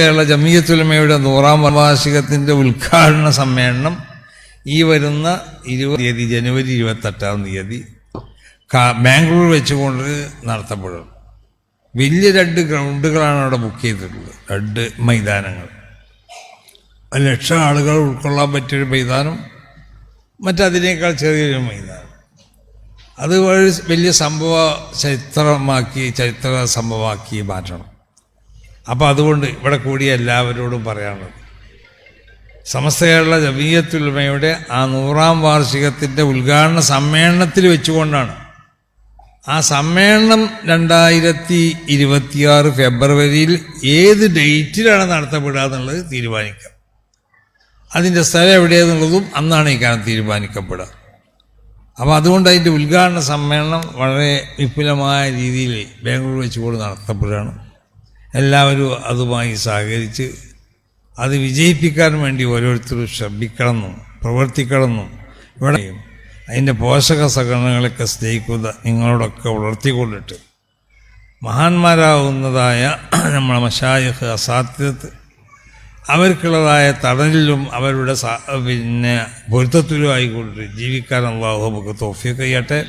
കേരള ജമിയത്തുൽ ഉലമയുടെ 100ാം വാർഷികത്തിൻ്റെ ഉദ്ഘാടന സമ്മേളനം ഈ വരുന്ന 20 തീയതി ജനുവരി 28-ാം തീയതി ബാംഗ്ലൂർ വെച്ചുകൊണ്ട് നടത്തപ്പെടും. വലിയ 2 ഗ്രൗണ്ടുകളാണ് അവിടെ ബുക്ക് ചെയ്തിട്ടുള്ളത്, 2 മൈതാനങ്ങൾ. 1,00,000 ആളുകൾ ഉൾക്കൊള്ളാൻ പറ്റിയൊരു മൈതാനം, മറ്റതിനേക്കാൾ ചെറിയൊരു മൈതാനം. അത് വലിയ ചരിത്ര സംഭവമാക്കി മാറ്റണം. അപ്പോൾ അതുകൊണ്ട് ഇവിടെ കൂടിയ എല്ലാവരോടും പറയാനുള്ളത്, സമസ്ത കേരള ജമിയത്തുൽ ഉലമയുടെ ആ 100ാം വാർഷികത്തിൻ്റെ ഉദ്ഘാടന സമ്മേളനത്തിൽ വെച്ചുകൊണ്ടാണ്. ആ സമ്മേളനം 2026 ഫെബ്രുവരിയിൽ ഏത് ഡേറ്റിലാണ് നടത്തപ്പെടുക എന്നുള്ളത് തീരുമാനിക്കാം. അതിൻ്റെ സ്ഥലം എവിടെയെന്നുള്ളതും അന്നാണ് ഈ കാലം തീരുമാനിക്കപ്പെടുക. അപ്പോൾ അതുകൊണ്ട് അതിൻ്റെ ഉദ്ഘാടന സമ്മേളനം വളരെ വിപുലമായ രീതിയിൽ ബാംഗ്ലൂർ വെച്ചുകൊണ്ട് നടത്തപ്പെടുകയാണ്. എല്ലാവരും അതുമായി സഹകരിച്ച് അത് വിജയിപ്പിക്കാൻ വേണ്ടി ഓരോരുത്തരും ശ്രമിക്കണമെന്നും പ്രവർത്തിക്കണമെന്നും ഇവിടെ അതിൻ്റെ പോഷക സംഘടനകളൊക്കെ സ്നേഹിക്കുന്ന നിങ്ങളോടൊക്കെ ഉണർത്തിക്കൊണ്ടിട്ട് മഹാന്മാരാകുന്നതായ നമ്മളെ മശായിഖ് അസാത്തിദത്ത് അവർക്കുള്ളതായ തടലിലും അവരുടെ പൊരുത്തത്തിലും ആയിക്കൊണ്ട് ജീവിക്കാൻ അല്ലാഹു നമുക്ക് തൗഫീഖ് ചെയ്യട്ടെ.